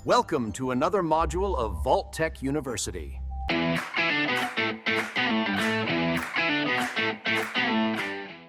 Welcome to another module of Vault Tech University.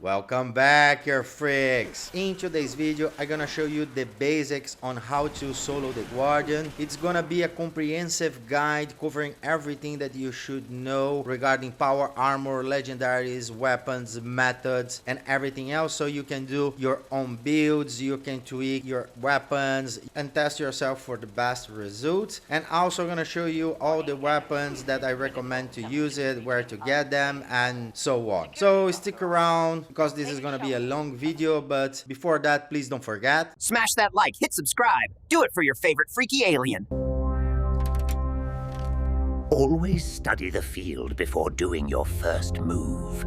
Welcome back, your freaks! In today's video, I'm gonna show you the basics on how to solo the Guardian. It's gonna be a comprehensive guide covering everything that you should know regarding power armor, legendaries, weapons, methods, and everything else, so you can do your own builds, you can tweak your weapons, and test yourself for the best results. And also gonna show you all the weapons that I recommend to use it, where to get them, and so on. So stick around, because this is gonna be a long video, but before that, please don't forget. Smash that like, hit subscribe. Do it for your favorite freaky alien. Always study the field before doing your first move.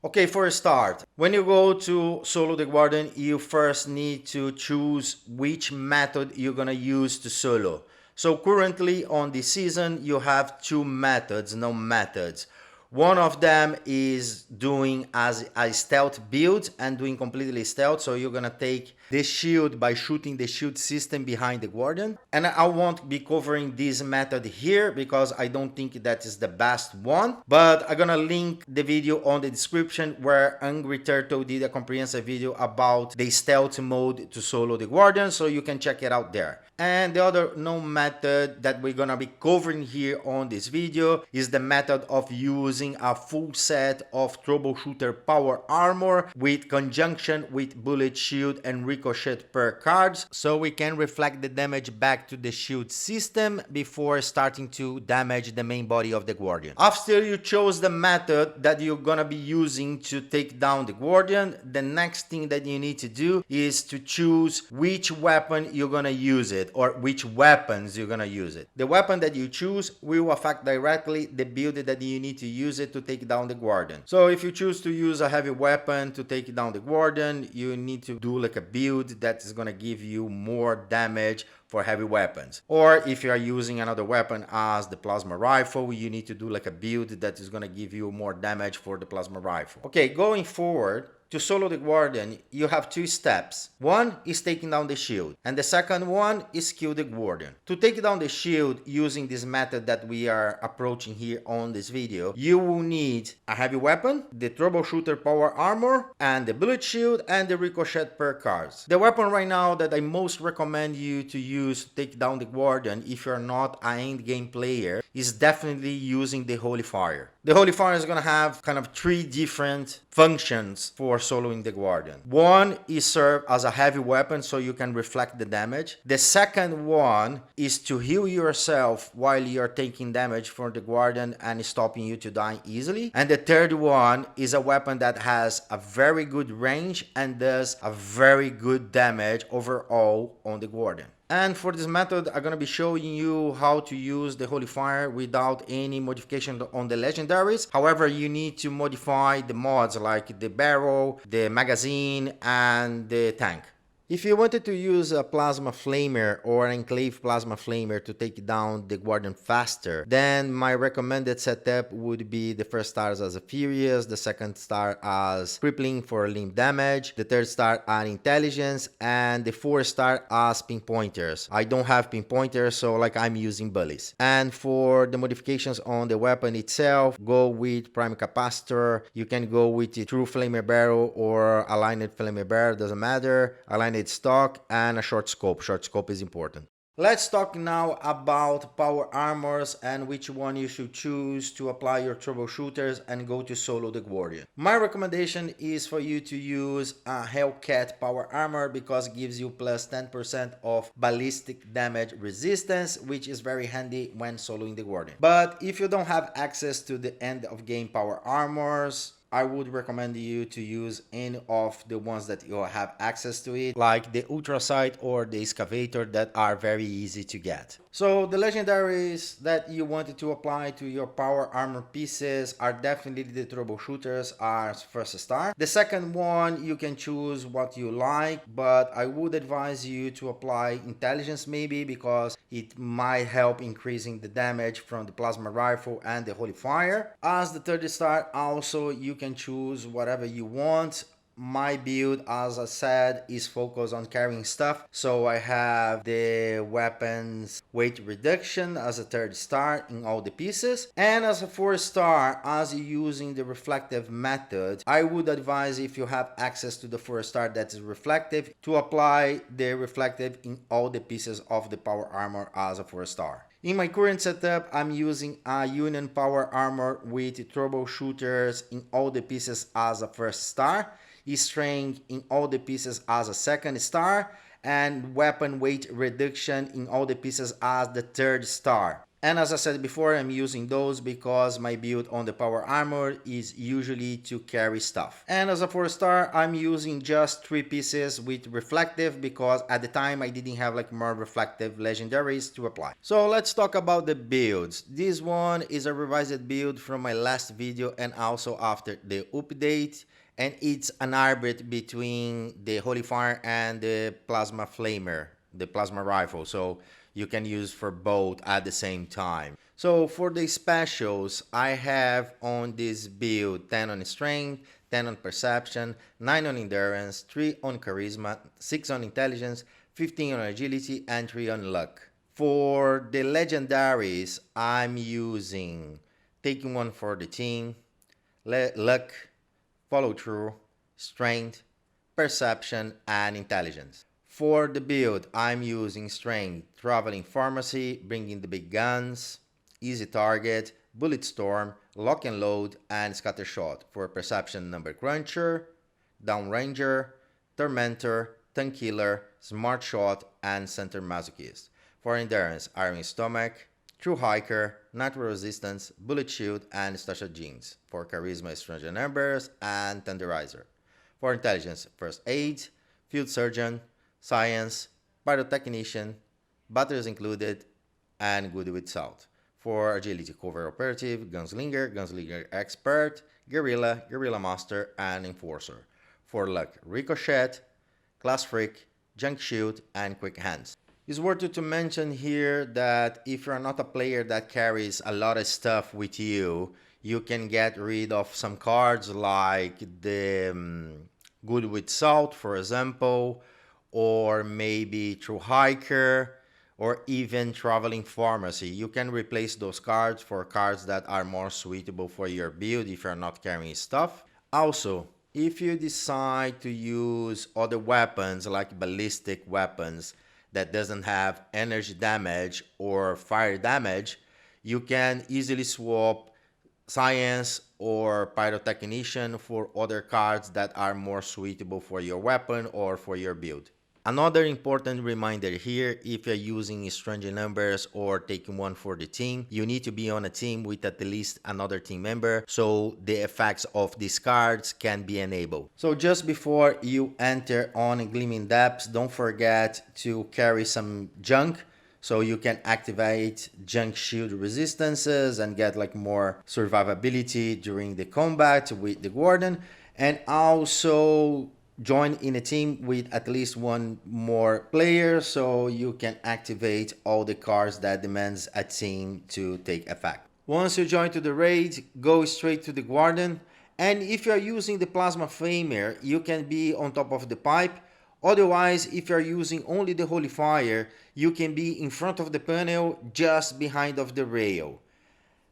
Okay, for a start, when you go to solo the Guardian, you first need to choose which method you're gonna use to solo. So currently on this season, you have two methods, no methods. One of them is doing as a stealth build and doing completely stealth. So you're gonna take the shield by shooting the shield system behind the Guardian. And I won't be covering this method here because I don't think that is the best one. But I'm gonna link the video on the description where Angry Turtle did a comprehensive video about the stealth mode to solo the Guardian. So you can check it out there. And the other known method that we're gonna be covering here on this video is the method of using a full set of troubleshooter power armor with conjunction with bullet shield and ricochet perk cards, so we can reflect the damage back to the shield system before starting to damage the main body of the Guardian. After you chose the method that you're gonna be using to take down the Guardian, the next thing that you need to do is to choose which weapon you're gonna use it, or which weapons you're gonna use it. The weapon that you choose will affect directly the build that you need to use it to take down the Guardian. So if you choose to use a heavy weapon to take down the Guardian, you need to do like a build that is gonna give you more damage for heavy weapons. Or if you are using another weapon as the plasma rifle, you need to do like a build that is gonna give you more damage for the plasma rifle. Okay, going forward, to solo the Guardian, you have two steps. One is taking down the shield, and the second one is kill the Guardian. To take down the shield using this method that we are approaching here on this video, you will need a heavy weapon, the troubleshooter power armor, and the bullet shield, and the ricochet perk cards. The weapon right now that I most recommend you to use to take down the Guardian, if you're not an end game player, is definitely using the Holy Fire. The Holy Fire is gonna have kind of three different functions for soloing the Guardian. One is serve as a heavy weapon so you can reflect the damage. The second one is to heal yourself while you're taking damage from the Guardian and stopping you to die easily. And the third one is a weapon that has a very good range and does a very good damage overall on the Guardian. And for this method, I'm gonna be showing you how to use the Holy Fire without any modification on the legendaries. However, you need to modify the mods like the barrel, the magazine, and the tank. If you wanted to use a plasma flamer or an Enclave plasma flamer to take down the Guardian faster, then my recommended setup would be the first star as a Furious, the second star as crippling for limb damage, the third star as intelligence, and the fourth star as pinpointers. I don't have pinpointers, so like I'm using bullies. And for the modifications on the weapon itself, go with prime capacitor. You can go with the true flamer barrel or aligned flamer barrel, doesn't matter. Aligned stock, and a short scope. Short scope is important. Let's talk now about power armors and which one you should choose to apply your troubleshooters and go to solo the Guardian. My recommendation is for you to use a Hellcat power armor because it gives you plus 10% of ballistic damage resistance, which is very handy when soloing the Guardian. But if you don't have access to the end of game power armors, I would recommend you to use any of the ones that you have access to it, like the Ultra Sight or the Excavator, that are very easy to get. So the legendaries that you wanted to apply to your power armor pieces are definitely the troubleshooters as first star. The second one, you can choose what you like, but I would advise you to apply intelligence maybe because it might help increasing the damage from the plasma rifle and the Holy Fire. As the third star, also you can choose whatever you want. My build, as I said, is focused on carrying stuff. So I have the weapons weight reduction as a 3rd star in all the pieces. And as a 4th star, as you're using the reflective method, I would advise, if you have access to the 4th star that is reflective, to apply the reflective in all the pieces of the power armor as a 4th star. In my current setup, I'm using a Union power armor with troubleshooters in all the pieces as a 1st star, strength in all the pieces as a 2nd star, and weapon weight reduction in all the pieces as the 3rd star. And as I said before, I'm using those because my build on the power armor is usually to carry stuff. And as a 4th star, I'm using just 3 pieces with reflective because at the time I didn't have like more reflective legendaries to apply. So let's talk about the builds. This one is a revised build from my last video and also after the update. And it's an hybrid between the Holy Fire and the Plasma Flamer, the Plasma Rifle. So you can use for both at the same time. So for the specials, I have on this build 10 on strength, 10 on perception, 9 on endurance, 3 on charisma, 6 on intelligence, 15 on agility, and 3 on luck. For the legendaries, I'm using taking one for the team, luck, follow through, strength, perception, and intelligence. For the build, I'm using strength, traveling pharmacy, bringing the big guns, easy target, bullet storm, lock and load, and scatter shot. For perception, number cruncher, down ranger, tormentor, tank killer, smart shot, and center masochist. For endurance, iron stomach, true hiker, natural resistance, bullet shield, and stasha jeans. For charisma, stranger numbers, and tenderizer. For intelligence, first aid, field surgeon, science, pyrotechnician, batteries included, and good with salt. For agility, cover operative, gunslinger, gunslinger expert, guerrilla, guerrilla master, and enforcer. For luck, ricochet, class freak, junk shield, and quick hands. It's worth it to mention here that if you're not a player that carries a lot of stuff with you, you can get rid of some cards like the good with salt, for example, or maybe True Hiker, or even Traveling Pharmacy. You can replace those cards for cards that are more suitable for your build if you're not carrying stuff. Also, if you decide to use other weapons like ballistic weapons that doesn't have energy damage or fire damage, you can easily swap science or pyrotechnician for other cards that are more suitable for your weapon or for your build. Another important reminder here, if you're using strange numbers or taking one for the team, you need to be on a team with at least another team member so the effects of these cards can be enabled. So just before you enter on Gleaming Depths, don't forget to carry some junk so you can activate junk shield resistances and get like more survivability during the combat with the Guardian, and also join in a team with at least one more player so you can activate all the cards that demands a team to take effect. Once you join to the raid, go straight to the Guardian, and if you are using the Plasma Flamer, you can be on top of the pipe. Otherwise, if you are using only the Holy Fire, you can be in front of the panel just behind of the rail.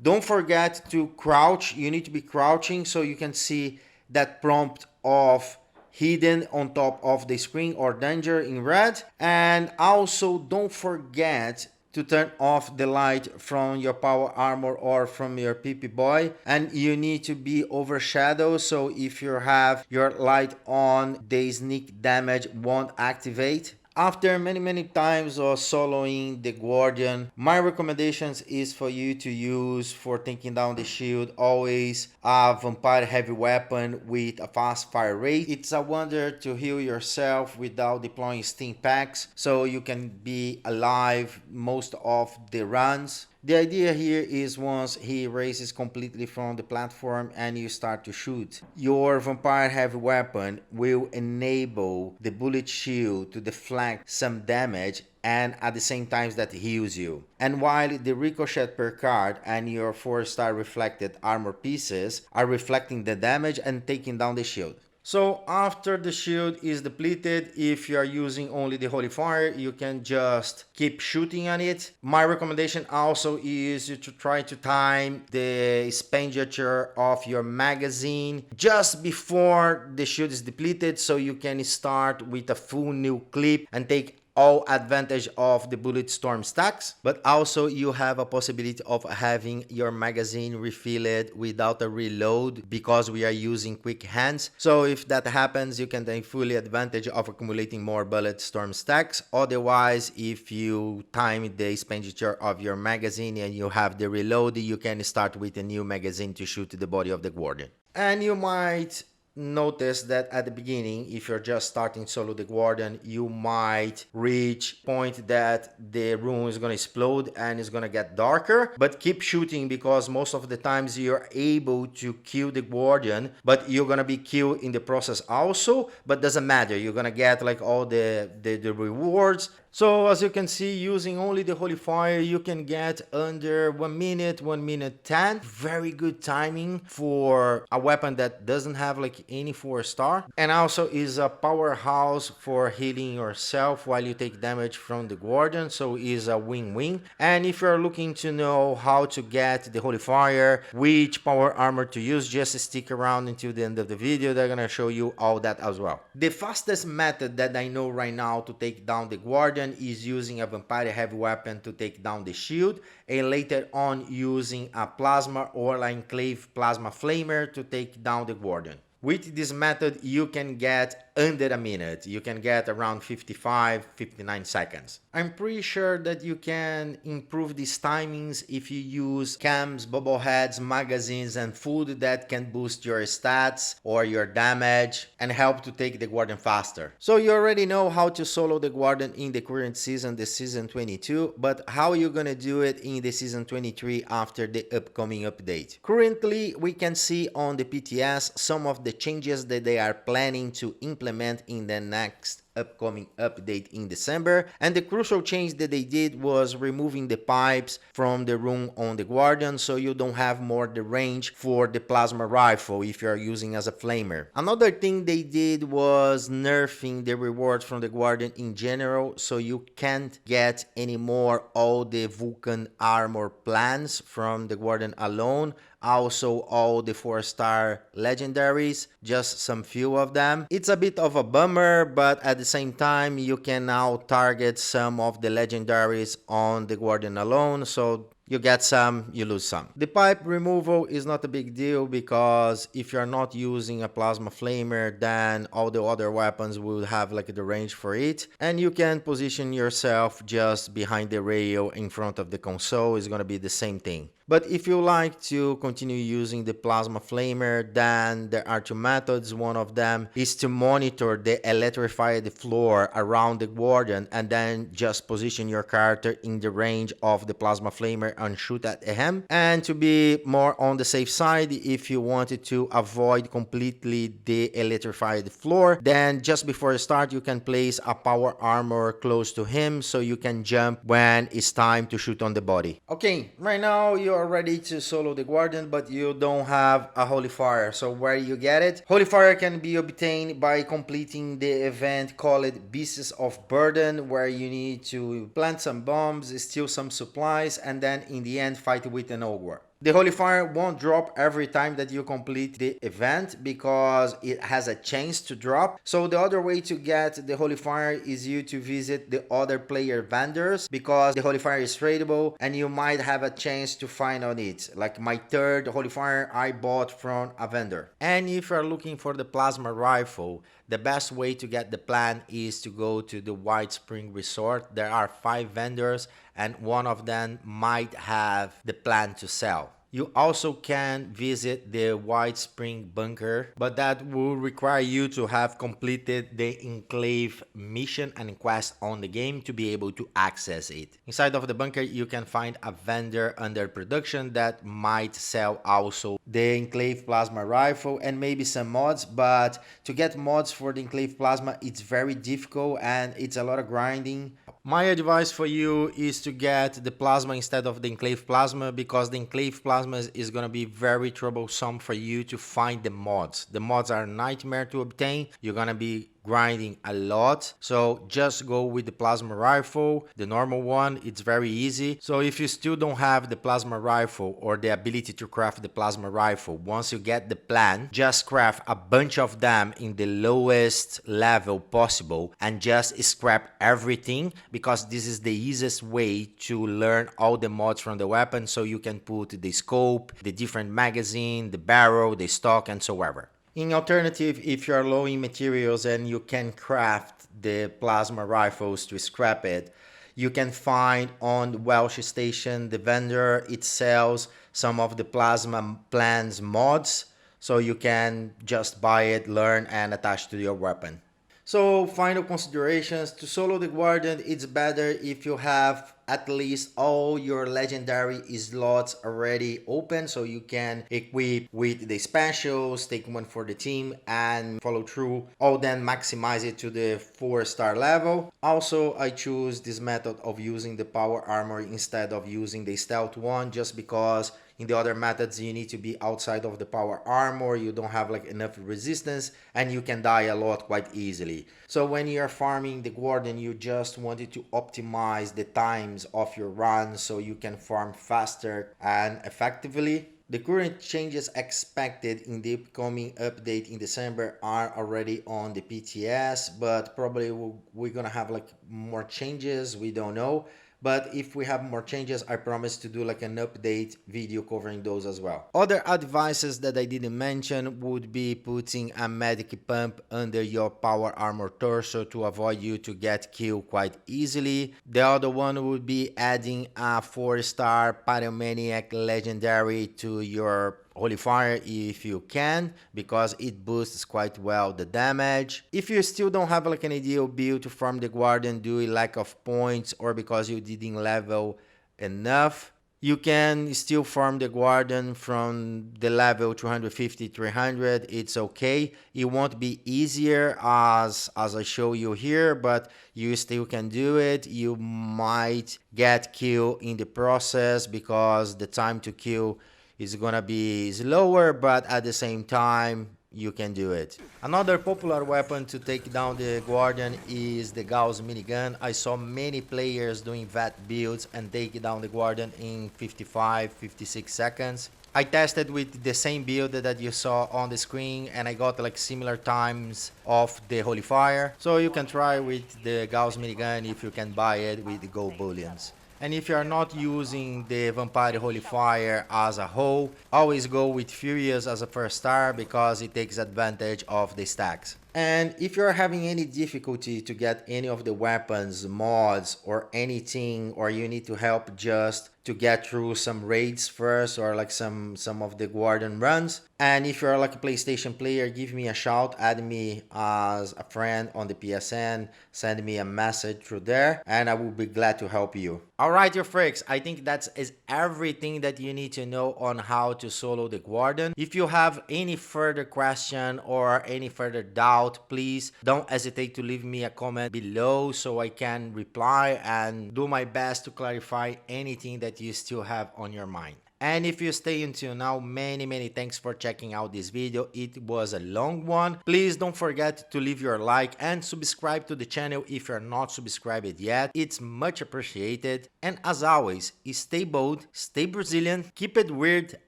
Don't forget to crouch. You need to be crouching so you can see that prompt of hidden on top of the screen or danger in red. And also don't forget to turn off the light from your power armor or from your PP boy, and you need to be overshadowed, so if you have your light on, the sneak damage won't activate. After many times of soloing the Guardian, my recommendations is for you to use, for taking down the shield, always a vampire heavy weapon with a fast fire rate. It's a wonder to heal yourself without deploying steam packs, so you can be alive most of the runs. The idea here is once he raises completely from the platform and you start to shoot, your vampire heavy weapon will enable the bullet shield to deflect some damage and at the same time that heals you. And while the ricochet per card and your 4-star reflected armor pieces are reflecting the damage and taking down the shield. So after the shield is depleted, if you are using only the Holy Fire, you can just keep shooting on it. My recommendation also is to try to time the expenditure of your magazine just before the shield is depleted, so you can start with a full new clip and take all advantage of the bullet storm stacks, but also you have a possibility of having your magazine refilled without a reload because we are using quick hands. So if that happens, you can take fully advantage of accumulating more bullet storm stacks. Otherwise, if you time the expenditure of your magazine and you have the reload, you can start with a new magazine to shoot the body of the Guardian. And you might notice that at the beginning, if you're just starting solo the Guardian, you might reach point that the room is going to explode and it's going to get darker, but keep shooting because most of the times you're able to kill the Guardian, but you're going to be killed in the process also, but doesn't matter, you're going to get like all the rewards. So as you can see, using only the Holy Fire, you can get under 1 minute, 1 minute 10. Very good timing for a weapon that doesn't have like any 4-star. And also is a powerhouse for healing yourself while you take damage from the Guardian. So is a win-win. And if you're looking to know how to get the Holy Fire, which power armor to use, just stick around until the end of the video. They're gonna show you all that as well. The fastest method that I know right now to take down the Guardian is using a vampire heavy weapon to take down the shield, and later on using a plasma or an Enclave plasma flamer to take down the Guardian. With this method, you can get under a minute. You can get around 55-59 seconds. I'm pretty sure that you can improve these timings if you use cams, bubble heads, magazines, and food that can boost your stats or your damage and help to take the Guardian faster. So you already know how to solo the Guardian in the current season, the season 22, but how are you gonna do it in the season 23 after the upcoming update? Currently, we can see on the PTS some of the changes that they are planning to implement in the next upcoming update in December, and the crucial change that they did was removing the pipes from the room on the Guardian, so you don't have more the range for the plasma rifle if you are using as a flamer. Another thing they did was nerfing the rewards from the Guardian in general, so you can't get anymore all the Vulcan armor plans from the Guardian alone. Also all the 4-star legendaries, just some few of them. It's a bit of a bummer, but at the same time you can now target some of the legendaries on the Guardian alone, so you get some, you lose some. The pipe removal is not a big deal because if you're not using a plasma flamer, then all the other weapons will have like the range for it, and you can position yourself just behind the rail in front of the console. It's gonna be the same thing. But if you like to continue using the plasma flamer, then there are two methods. One of them is to monitor the electrified floor around the Guardian and then just position your character in the range of the plasma flamer and shoot at him. And to be more on the safe side, if you wanted to avoid completely the electrified floor, then just before you start you can place a power armor close to him so you can jump when it's time to shoot on the body. Okay, right now you are ready to solo the Guardian, but you don't have a Holy Fire. So where you get it? Holy Fire can be obtained by completing the event called Beasts of Burden, where you need to plant some bombs, steal some supplies, and then in the end fight with an ogre. The Holy Fire won't drop every time that you complete the event because it has a chance to drop. So the other way to get the Holy Fire is you to visit the other player vendors, because the Holy Fire is tradable and you might have a chance to find on it. Like my third Holy Fire I bought from a vendor. And if you're looking for the plasma rifle, the best way to get the plan is to go to the White Spring Resort. There are 5 vendors and one of them might have the plan to sell. You also can visit the White Spring Bunker, but that will require you to have completed the Enclave mission and quest on the game to be able to access it. Inside of the bunker, you can find a vendor under production that might sell also the Enclave Plasma Rifle and maybe some mods, but to get mods for the Enclave Plasma, it's very difficult and it's a lot of grinding. My advice for you is to get the plasma instead of the Enclave plasma, because the Enclave plasma is going to be very troublesome for you to find the mods. The mods are a nightmare to obtain. You're going to be grinding a lot, so just go with the plasma rifle, the normal one. It's very easy. So if you still don't have the plasma rifle or the ability to craft the plasma rifle, once you get the plan, just craft a bunch of them in the lowest level possible and just scrap everything, because this is the easiest way to learn all the mods from the weapon, so you can put the scope, the different magazine, the barrel, the stock, and so ever. In alternative, if you are low in materials and you can craft the plasma rifles to scrap it, you can find on the Welsh station, the vendor, it sells some of the plasma plans mods, so you can just buy it, learn, and attach to your weapon. So final considerations: to solo the Guardian, it's better if you have at least all your legendary slots already open, so you can equip with the specials, take one for the team, and follow through, all then maximize it to the 4-star level. Also, I choose this method of using the power armor instead of using the stealth one, just because in the other methods you need to be outside of the power armor, you don't have like enough resistance, and you can die a lot quite easily. So when you're farming the Guardian, you just wanted to optimize the times of your run so you can farm faster and effectively. The current changes expected in the upcoming update in December are already on the PTS, but probably we're gonna have like more changes, we don't know. But if we have more changes, I promise to do like an update video covering those as well. Other advices that I didn't mention would be putting a medic pump under your power armor torso to avoid you to get killed quite easily. The other one would be adding a 4-star Pyromaniac legendary to your Holy Fire if you can, because it boosts quite well the damage. If you still don't have like an ideal build to farm the Guardian due to lack of points or because you didn't level enough, you can still farm the Guardian from the level 250-300. It's okay. It won't be easier as I show you here, but you still can do it. You might get killed in the process because the time to kill is gonna be slower, but at the same time you can do it. Another popular weapon to take down the Guardian is the Gauss Mini Gun. I saw many players doing that builds and take down the Guardian in 55-56 seconds. I tested with the same build that you saw on the screen, and I got like similar times of the Holy Fire. So you can try with the Gauss Mini Gun if you can buy it with the gold bullions. And if you are not using the Vampire Holy Fire as a whole, always go with Furious as a 1-star because it takes advantage of the stacks. And if you're having any difficulty to get any of the weapons, mods, or anything, or you need to help just to get through some raids first, or like some of the Guardian runs, and if you're like a PlayStation player, give me a shout, add me as a friend on the PSN, send me a message through there, and I will be glad to help you. Alright, you freaks, I think that is everything that you need to know on how to solo the Guardian. If you have any further question or any further doubt, please don't hesitate to leave me a comment below so I can reply and do my best to clarify anything that you still have on your mind. And if you stay until now, many thanks for checking out this video. It was a long one. Please don't forget to leave your like and subscribe to the channel if you're not subscribed yet. It's much appreciated. And as always, stay bold, stay Brazilian, keep it weird,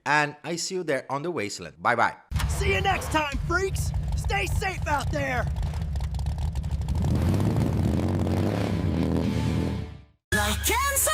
and I see you there on the wasteland. Bye bye. See you next time, freaks! Stay safe out there! Like cancer.